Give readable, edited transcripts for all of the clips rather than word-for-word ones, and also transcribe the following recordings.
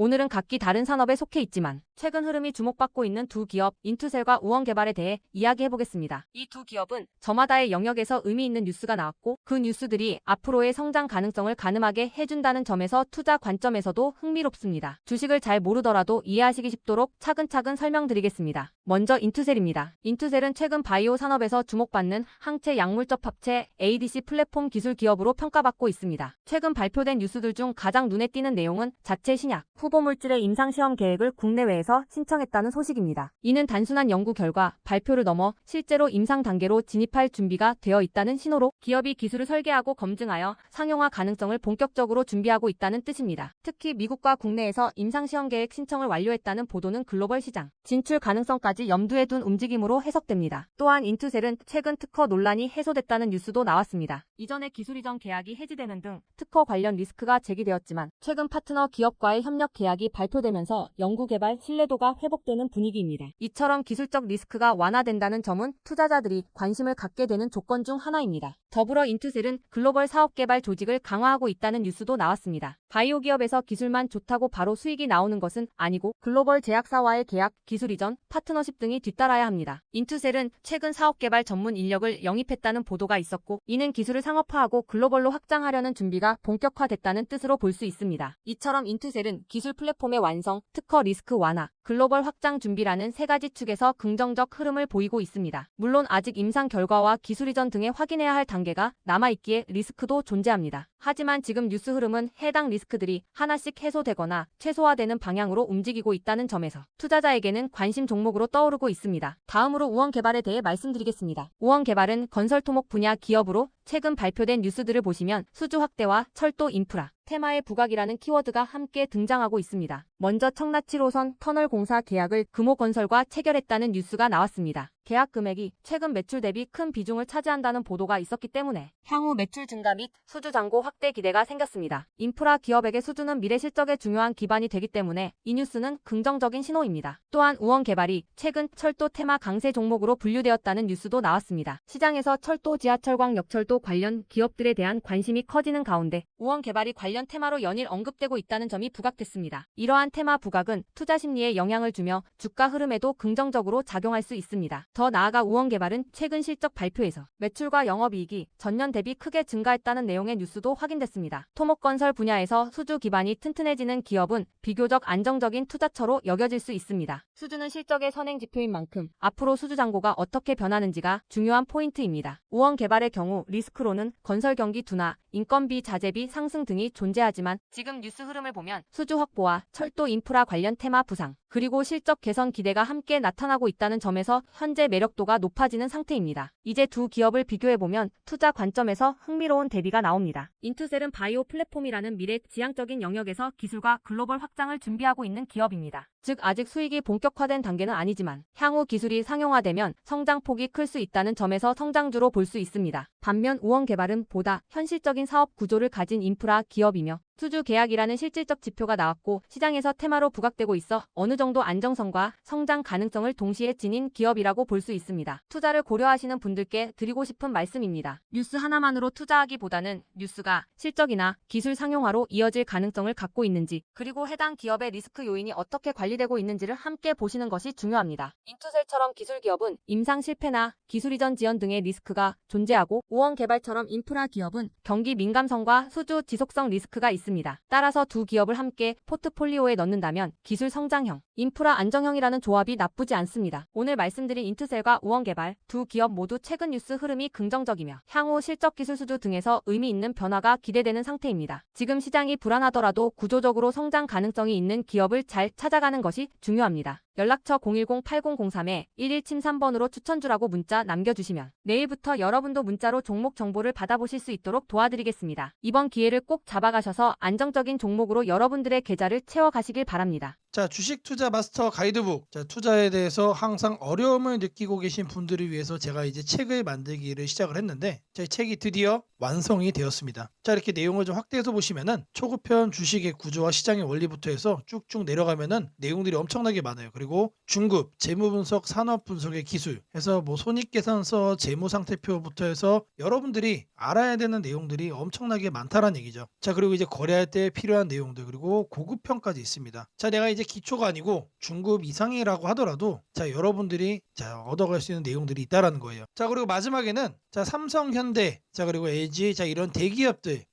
오늘은 각기 다른 산업에 속해 있지만 최근 흐름이 주목받고 있는 두 기업 인투셀과 우원개발에 대해 이야기해보겠습니다. 이 두 기업은 저마다의 영역에서 의미 있는 뉴스가 나왔고 그 뉴스들이 앞으로의 성장 가능성을 가늠하게 해준다는 점에서 투자 관점에서도 흥미롭습니다. 주식을 잘 모르더라도 이해하시기 쉽도록 차근차근 설명드리겠습니다. 먼저 인투셀입니다. 인투셀은 최근 바이오 산업에서 주목받는 항체 약물적 합체 ADC 플랫폼 기술 기업으로 평가받고 있습니다. 최근 발표된 뉴스들 중 가장 눈에 띄는 내용은 자체 신약, 후보 물질의 임상시험 계획을 국내외에서 신청했다는 소식입니다. 이는 단순한 연구 결과, 발표를 넘어 실제로 임상 단계로 진입할 준비가 되어 있다는 신호로 기업이 기술을 설계하고 검증하여 상용화 가능성을 본격적으로 준비하고 있다는 뜻입니다. 특히 미국과 국내에서 임상시험 계획 신청을 완료했다는 보도는 글로벌 시장 진출 가능성까지 염두에 둔 움직임으로 해석됩니다. 또한 인투셀은 최근 특허 논란이 해소됐다는 뉴스도 나왔습니다. 이전에 기술 이전 계약이 해지되는 등 특허 관련 리스크가 제기되었지만 최근 파트너 기업과의 협력 계약이 발표되면서 연구개발 신뢰도가 회복되는 분위기입니다. 이처럼 기술적 리스크가 완화된다는 점은 투자자들이 관심을 갖게 되는 조건 중 하나입니다. 더불어 인투셀은 글로벌 사업개발 조직을 강화하고 있다는 뉴스도 나왔습니다. 바이오 기업에서 기술만 좋다고 바로 수익이 나오는 것은 아니고 글로벌 제약사와의 계약, 기술 이전, 파트너십 등이 뒤따라야 합니다. 인투셀은 최근 사업개발 전문 인력을 영입했다는 보도가 있었고 이는 기술을 상업화하고 글로벌로 확장하려는 준비가 본격화됐다는 뜻으로 볼 수 있습니다. 이처럼 인투셀은 기술 플랫폼의 완성, 특허 리스크 완화, 글로벌 확장 준비라는 세 가지 축에서 긍정적 흐름을 보이고 있습니다. 물론 아직 임상 결과와 기술 이전 등에 확인해야 할 단계가 남아있기에 리스크도 존재합니다. 하지만 지금 뉴스 흐름은 해당 리스크들이 하나씩 해소되거나 최소화되는 방향으로 움직이고 있다는 점에서 투자자에게는 관심 종목으로 떠오르고 있습니다. 다음으로 우원개발에 대해 말씀드리겠습니다. 우원개발은 건설 토목 분야 기업으로 최근 발표된 뉴스들을 보시면 수주 확대와 철도 인프라, 테마의 부각이라는 키워드가 함께 등장하고 있습니다. 먼저 청라 7호선 터널 공사 계약을 금호건설과 체결했다는 뉴스가 나왔습니다. 계약 금액이 최근 매출 대비 큰 비중을 차지한다는 보도가 있었기 때문에 향후 매출 증가 및 수주 잔고 확대 기대가 생겼습니다. 인프라 기업에게 수주는 미래 실적의 중요한 기반이 되기 때문에 이 뉴스는 긍정적인 신호입니다. 또한 우원개발이 최근 철도 테마 강세 종목으로 분류되었다는 뉴스도 나왔습니다. 시장에서 철도, 지하철광, 역철도 관련 기업들에 대한 관심이 커지는 가운데 우원개발이 관련 테마로 연일 언급되고 있다는 점이 부각됐습니다. 이러한 테마 부각은 투자 심리에 영향을 주며 주가 흐름에도 긍정적으로 작용할 수 있습니다. 더 나아가 우원개발은 최근 실적 발표에서 매출과 영업이익이 전년 대비 크게 증가했다는 내용의 뉴스도 확인됐습니다. 토목건설 분야에서 수주 기반이 튼튼해지는 기업은 비교적 안정적인 투자처로 여겨질 수 있습니다. 수주는 실적의 선행 지표인 만큼 앞으로 수주 잔고가 어떻게 변하는지가 중요한 포인트입니다. 우원개발의 경우 리스크로는 건설 경기 둔화, 인건비 자재비 상승 등이 존재하지만 지금 뉴스 흐름을 보면 수주 확보와 철도 인프라 관련 테마 부상, 그리고 실적 개선 기대가 함께 나타나고 있다는 점에서 현재 매력도가 높아지는 상태입니다. 이제 두 기업을 비교해보면 투자 관점에서 흥미로운 대비가 나옵니다. 인투셀은 바이오 플랫폼이라는 미래 지향적인 영역에서 기술과 글로벌 확장을 준비하고 있는 기업입니다. 즉 아직 수익이 본격화된 단계는 아니지만 향후 기술이 상용화되면 성장폭이 클 수 있다는 점에서 성장주로 볼 수 있습니다. 반면 우원개발은 보다 현실적인 사업 구조를 가진 인프라 기업이며 수주 계약이라는 실질적 지표가 나왔고 시장에서 테마로 부각되고 있어 어느 정도 안정성과 성장 가능성을 동시에 지닌 기업이라고 볼 수 있습니다. 투자를 고려하시는 분들께 드리고 싶은 말씀입니다. 뉴스 하나만으로 투자하기보다는 뉴스가 실적이나 기술 상용화로 이어질 가능성을 갖고 있는지, 그리고 해당 기업의 리스크 요인이 어떻게 관리되고 있는지를 함께 보시는 것이 중요합니다. 인투셀처럼 기술 기업은 임상 실패나 기술 이전 지연 등의 리스크가 존재하고 우원개발처럼 인프라 기업은 경기 민감성과 수주 지속성 리스크가 있습니다. 따라서 두 기업을 함께 포트폴리오에 넣는다면 기술 성장형, 인프라 안정형이라는 조합이 나쁘지 않습니다. 오늘 말씀드린 인투셀과 우원개발 두 기업 모두 최근 뉴스 흐름이 긍정적이며 향후 실적 기술 수주 등에서 의미 있는 변화가 기대되는 상태입니다. 지금 시장이 불안하더라도 구조적으로 성장 가능성이 있는 기업을 잘 찾아가는 것이 중요합니다. 연락처 010-8003-1173번으로 추천주라고 문자 남겨주시면 내일부터 여러분도 문자로 종목 정보를 받아보실 수 있도록 도와드리겠습니다. 이번 기회를 꼭 잡아가셔서 안정적인 종목으로 여러분들의 계좌를 채워가시길 바랍니다. 자, 주식 투자 마스터 가이드북. 자, 투자에 대해서 항상 어려움을 느끼고 계신 분들을 위해서 제가 이제 책을 만들기를 시작을 했는데 제 책이 드디어 완성이 되었습니다. 자, 이렇게 내용을 좀 확대해서 보시면은 초급편 주식의 구조와 시장의 원리부터 해서 쭉쭉 내려가면은 내용들이 엄청나게 많아요. 그리고 그리고 중급, 재무분석, 산업분석의 기술 해서 뭐 손익계산서, 재무상태표부터 해서 여러분들이 알아야 되는 내용들이 엄청나게 많다는 얘기죠. 자, 그리고 이제 거래할 때 필요한 내용들 그리고 고급형까지 있습니다. 자, 내가 이제 기초가 아니고 중급 이상이라고 하더라도 자, 여러분들이 자, 얻어갈 수 있는 내용들이 있다라는 거예요. 자, 그리고 마지막에는 자, 삼성, 현대, 자, 그리고 LG, 자, 이런 대기업들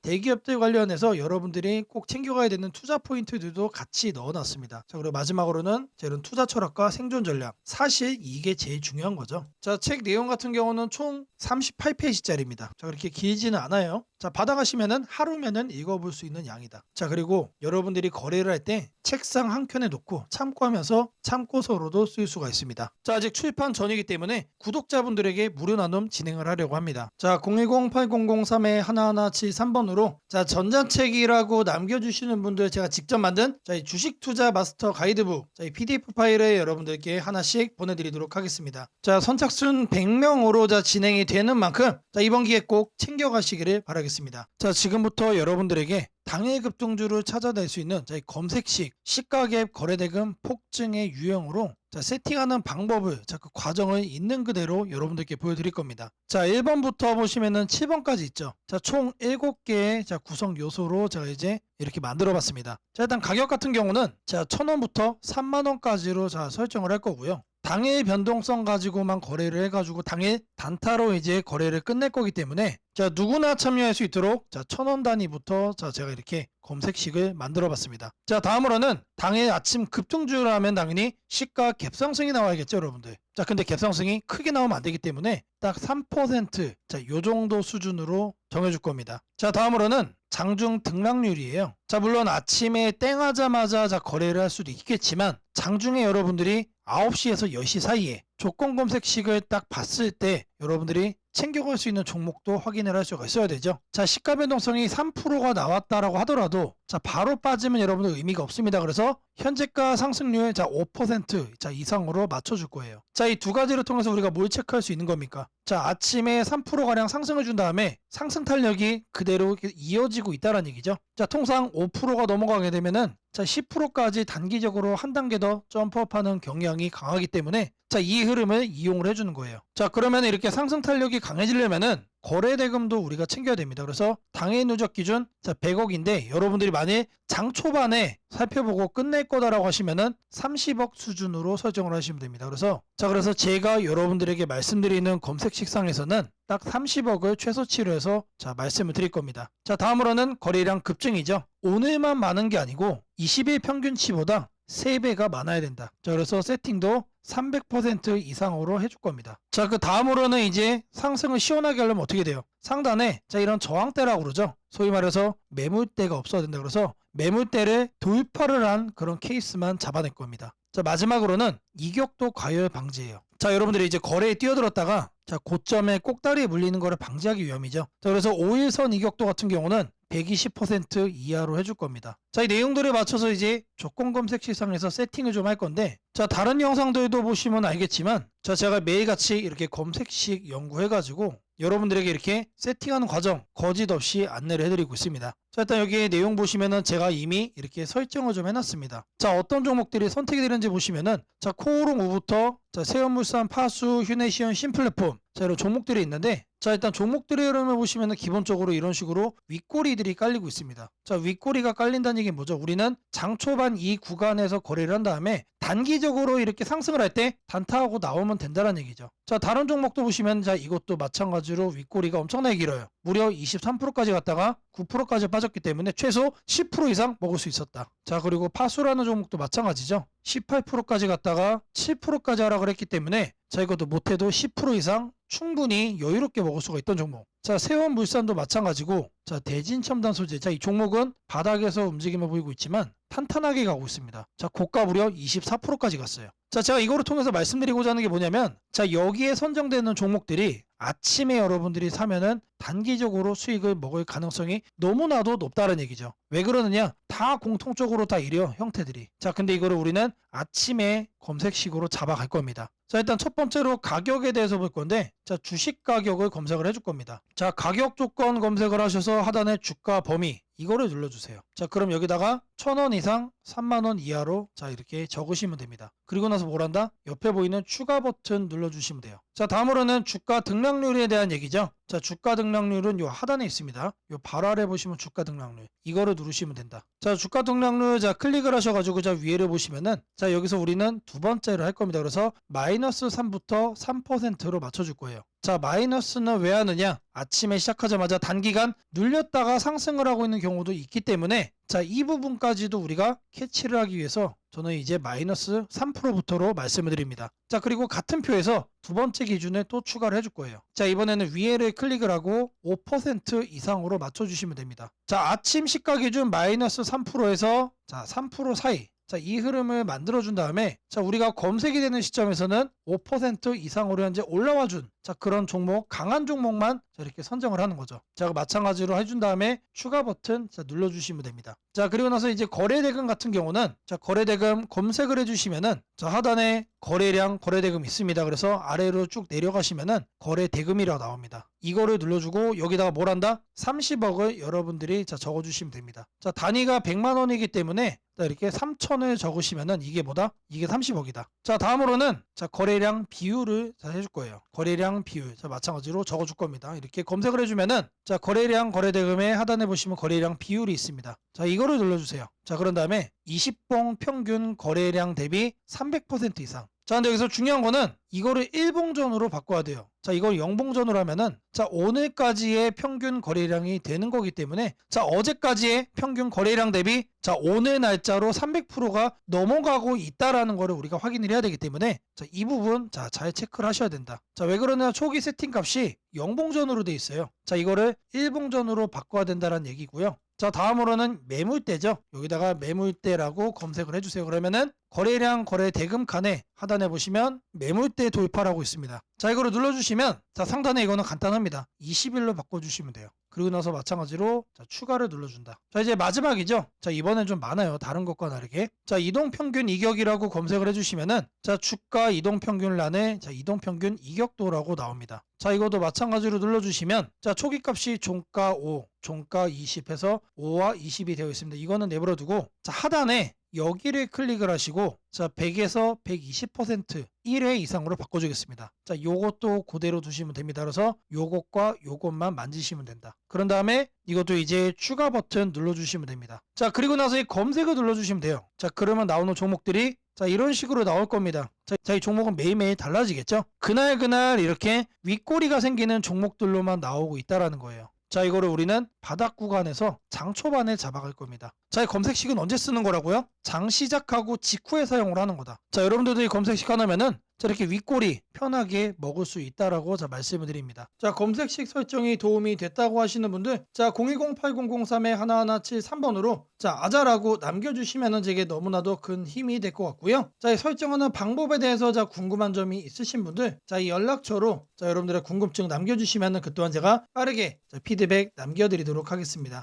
관련해서 여러분들이 꼭 챙겨가야 되는 투자 포인트들도 같이 넣어놨습니다. 자, 그리고 마지막으로는 자, 이런 투자 철학과 생존 전략. 사실 이게 제일 중요한 거죠. 자, 책 내용 같은 경우는 총 38페이지짜리입니다. 자, 그렇게 길지는 않아요. 자, 받아가시면은 하루면은 읽어볼 수 있는 양이다. 자, 그리고 여러분들이 거래를 할 때 책상 한 켠에 놓고 참고하면서 참고서로도 쓸 수가 있습니다. 자, 아직 출판 전이기 때문에 구독자분들에게 무료 나눔 진행을 하려고 합니다. 자, 010-8003-1173번으로 자, 전자책이라고 남겨주시는 분들 제가 직접 만든 자, 이 주식 투자 마스터 가이드북 자, 이 PDF 파일을 여러분들께 하나씩 보내드리도록 하겠습니다. 자, 선착순 100명으로 자, 진행이 되는 만큼 자, 이번 기회 꼭 챙겨가시기를 바라겠습니다. 자, 지금부터 여러분들에게 당일 급등주를 찾아낼 수 있는 자, 이 검색식 시가갭 거래대금 폭증의 유형으로 자, 세팅하는 방법을 자, 그 과정을 있는 그대로 여러분들께 보여드릴 겁니다. 자, 1번부터 보시면은 7번까지 있죠. 자, 총 7개의 자, 구성 요소로 제가 이제 이렇게 만들어 봤습니다. 자, 일단 가격 같은 경우는 자, 1,000원부터 3만원까지로 자, 설정을 할 거고요. 당일 변동성 가지고만 거래를 해가지고 당일 단타로 이제 거래를 끝낼 거기 때문에 자, 누구나 참여할 수 있도록 자, 1,000원 단위부터 자, 제가 이렇게 검색식을 만들어 봤습니다. 자, 다음으로는 당일 아침 급등주를 하면 당연히 시가 갭상승이 나와야겠죠, 여러분들. 자, 근데 갭상승이 크게 나오면 안 되기 때문에 딱 3% 자, 요 정도 수준으로 정해줄 겁니다. 자, 다음으로는 장중 등락률이에요. 자, 물론 아침에 땡하자마자 자, 거래를 할 수도 있겠지만 장중에 여러분들이 9시에서 10시 사이에 조건 검색식을 딱 봤을 때 여러분들이 챙겨갈 수 있는 종목도 확인을 할 수가 있어야 되죠. 자, 시가 변동성이 3%가 나왔다라고 하더라도 자, 바로 빠지면 여러분들 의미가 없습니다. 그래서 현재가 상승률 자, 5% 자, 이상으로 맞춰줄 거예요. 자, 이 두 가지를 통해서 우리가 뭘 체크할 수 있는 겁니까? 자, 아침에 3%가량 상승을 준 다음에 상승 탄력이 그대로 이어지고 있다는 얘기죠. 자, 통상 5%가 넘어가게 되면은 자, 10%까지 단기적으로 한 단계 더 점프업하는 경향이 강하기 때문에 자, 이 흐름을 이용을 해주는 거예요. 자, 그러면 이렇게 상승 탄력이 강해지려면은 거래 대금도 우리가 챙겨야 됩니다. 그래서 당일 누적 기준 자, 100억인데 여러분들이 만일 장 초반에 살펴보고 끝낼 거다라고 하시면은 30억 수준으로 설정을 하시면 됩니다. 그래서 제가 여러분들에게 말씀드리는 검색 식상에서는 딱 30억을 최소치로 해서 자, 말씀을 드릴 겁니다. 자, 다음으로는 거래량 급증이죠. 오늘만 많은 게 아니고 20일 평균치보다 3배가 많아야 된다. 자, 그래서 세팅도 300% 이상으로 해줄 겁니다. 자, 그 다음으로는 이제 상승을 시원하게 하려면 어떻게 돼요? 상단에 자, 이런 저항대라고 그러죠. 소위 말해서 매물대가 없어야 된다. 그래서 매물대를 돌파를 한 그런 케이스만 잡아낼 겁니다. 자, 마지막으로는 이격도 과열 방지예요. 자, 여러분들이 이제 거래에 뛰어들었다가 자, 고점에 꼭다리에 물리는 거를 방지하기 위함이죠. 자, 그래서 5일선 이격도 같은 경우는 120% 이하로 해줄 겁니다. 자, 이 내용들에 맞춰서 이제 조건 검색 시상에서 세팅을 좀 할 건데 자, 다른 영상들도 보시면 알겠지만 자, 제가 매일같이 이렇게 검색식 연구해가지고 여러분들에게 이렇게 세팅하는 과정 거짓 없이 안내를 해드리고 있습니다. 자, 일단 여기 내용 보시면은 제가 이미 이렇게 설정을 좀 해놨습니다. 자, 어떤 종목들이 선택이 되는지 보시면은 자, 코오롱 5부터 자, 세연물산, 파수, 휴네시온, 신플랫폼 자, 이런 종목들이 있는데 자, 일단 종목들의 흐름을 보시면은 기본적으로 이런 식으로 윗꼬리들이 깔리고 있습니다. 자, 윗꼬리가 깔린다는 얘기는 뭐죠? 우리는 장 초반 이 구간에서 거래를 한 다음에 단기적으로 이렇게 상승을 할 때 단타하고 나오면 된다는 얘기죠. 자, 다른 종목도 보시면 자, 이것도 마찬가지로 윗꼬리가 엄청나게 길어요. 무려 23%까지 갔다가 9%까지 빠졌기 때문에 최소 10% 이상 먹을 수 있었다. 자, 그리고 파수라는 종목도 마찬가지죠. 18%까지 갔다가 7%까지 하락을 했기 때문에 자, 이것도 못해도 10% 이상 충분히 여유롭게 먹을 수가 있던 종목. 자, 세원물산도 마찬가지고 자, 대진첨단 소재. 자, 이 종목은 바닥에서 움직임을 보이고 있지만 탄탄하게 가고 있습니다. 자, 고가 무려 24%까지 갔어요. 자, 제가 이거를 통해서 말씀드리고자 하는 게 뭐냐면 자, 여기에 선정되는 종목들이 아침에 여러분들이 사면은 단기적으로 수익을 먹을 가능성이 너무나도 높다는 얘기죠. 왜 그러느냐? 다 공통적으로 다 이래요, 형태들이. 자, 근데 이거를 우리는 아침에 검색식으로 잡아갈 겁니다. 자, 일단 첫 번째로 가격에 대해서 볼 건데 자, 주식 가격을 검색을 해줄 겁니다. 자, 가격 조건 검색을 하셔서 하단에 주가 범위 이거를 눌러주세요. 자, 그럼 여기다가 1,000원 이상 3만원 이하로 자 이렇게 적으시면 됩니다. 그리고 나서 뭘 한다? 옆에 보이는 추가 버튼 눌러주시면 돼요. 자, 다음으로는 주가 등락률에 대한 얘기죠. 자, 주가 등락률은 요 하단에 있습니다. 요 바로 아래 보시면 주가 등락률, 이거를 누르시면 된다. 자, 주가 등락률, 자 클릭을 하셔가지고 자 위에를 보시면은 자 여기서 우리는 두 번째로 할 겁니다. 그래서 마이너스 3부터 3%로 맞춰줄 거예요. 자, 마이너스는 왜 하느냐? 아침에 시작하자마자 단기간 눌렸다가 상승을 하고 있는 경우도 있기 때문에 자, 이 부분까지도 우리가 캐치를 하기 위해서 저는 이제 마이너스 3%부터로 말씀을 드립니다. 자, 그리고 같은 표에서 두 번째 기준을 또 추가를 해줄 거예요. 자, 이번에는 위에를 클릭을 하고 5% 이상으로 맞춰주시면 됩니다. 자, 아침 시가 기준 마이너스 3%에서 자, 3% 사이. 자, 이 흐름을 만들어준 다음에 자, 우리가 검색이 되는 시점에서는 5% 이상으로 현재 올라와준 자, 그런 종목, 강한 종목만 자, 이렇게 선정을 하는 거죠. 자, 마찬가지로 해준 다음에 추가 버튼 자, 눌러주시면 됩니다. 자, 그리고 나서 이제 거래대금 같은 경우는 자, 거래대금 검색을 해주시면은 자, 하단에 거래량, 거래대금 있습니다. 그래서 아래로 쭉 내려가시면은 거래대금이라고 나옵니다. 이거를 눌러주고 여기다가 뭘 한다? 30억을 여러분들이 자, 적어주시면 됩니다. 자, 단위가 100만 원이기 때문에 자, 이렇게 3천을 적으시면은 이게 뭐다? 이게 30억이다. 자, 다음으로는 자, 거래량 비율을 자, 해줄 거예요. 거래량 비율. 자, 마찬가지로 적어줄 겁니다. 이렇게 검색을 해주면은 자, 거래량, 거래대금의 하단에 보시면 거래량 비율이 있습니다. 자, 이거를 눌러주세요. 자, 그런 다음에 20봉 평균 거래량 대비 300% 이상. 자, 근데 여기서 중요한 거는 이거를 1봉전으로 바꿔야 돼요. 자, 이걸 0봉전으로 하면은 자, 오늘까지의 평균 거래량이 되는 거기 때문에 자, 어제까지의 평균 거래량 대비 자, 오늘 날짜로 300%가 넘어가고 있다라는 거를 우리가 확인을 해야 되기 때문에 자, 이 부분 자, 잘 체크를 하셔야 된다. 자, 왜 그러냐? 초기 세팅 값이 0봉전으로 돼 있어요. 자, 이거를 1봉전으로 바꿔야 된다는 얘기고요. 자, 다음으로는 매물대죠. 여기다가 매물대라고 검색을 해주세요. 그러면은 거래량, 거래대금 칸에 하단에 보시면 매물대 돌파라고 있습니다. 자, 이거를 눌러주시면 자, 상단에 이거는 간단합니다. 20일로 바꿔주시면 돼요. 그리고 나서 마찬가지로 자, 추가를 눌러준다. 자, 이제 마지막이죠. 자, 이번엔 좀 많아요. 다른 것과 다르게. 자, 이동평균 이격이라고 검색을 해주시면은 자, 주가 이동평균란에 자, 이동평균 이격도라고 나옵니다. 자, 이것도 마찬가지로 눌러주시면 자, 초기값이 종가 5, 종가 20 해서 5와 20이 되어 있습니다. 이거는 내버려두고 자, 하단에 여기를 클릭을 하시고 자, 100에서 120% 1회 이상으로 바꿔주겠습니다. 자, 요것도 그대로 두시면 됩니다. 그래서 요것과 요것만 만지시면 된다. 그런 다음에 이것도 이제 추가 버튼 눌러주시면 됩니다. 자, 그리고 나서 이 검색을 눌러주시면 돼요. 자, 그러면 나오는 종목들이 자, 이런 식으로 나올 겁니다. 자, 이 종목은 매일매일 달라지겠죠? 그날 이렇게 윗꼬리가 생기는 종목들로만 나오고 있다라는 거예요. 자, 이거를 우리는 바닥 구간에서 장 초반에 잡아갈 겁니다. 자, 이 검색식은 언제 쓰는 거라고요? 장 시작하고 직후에 사용을 하는 거다. 자, 여러분들도 이 검색식 하나면은 자, 이렇게 윗꼬리 편하게 먹을 수 있다라고 자, 말씀을 드립니다. 자, 검색식 설정이 도움이 됐다고 하시는 분들 자, 010-8003-1173번으로 자, 아자라고 남겨주시면은 제게 너무나도 큰 힘이 될 것 같고요. 자, 이 설정하는 방법에 대해서 자, 궁금한 점이 있으신 분들 자, 이 연락처로 자, 여러분들의 궁금증 남겨주시면은 그 또한 제가 빠르게 자, 피드백 남겨드리도록 하겠습니다.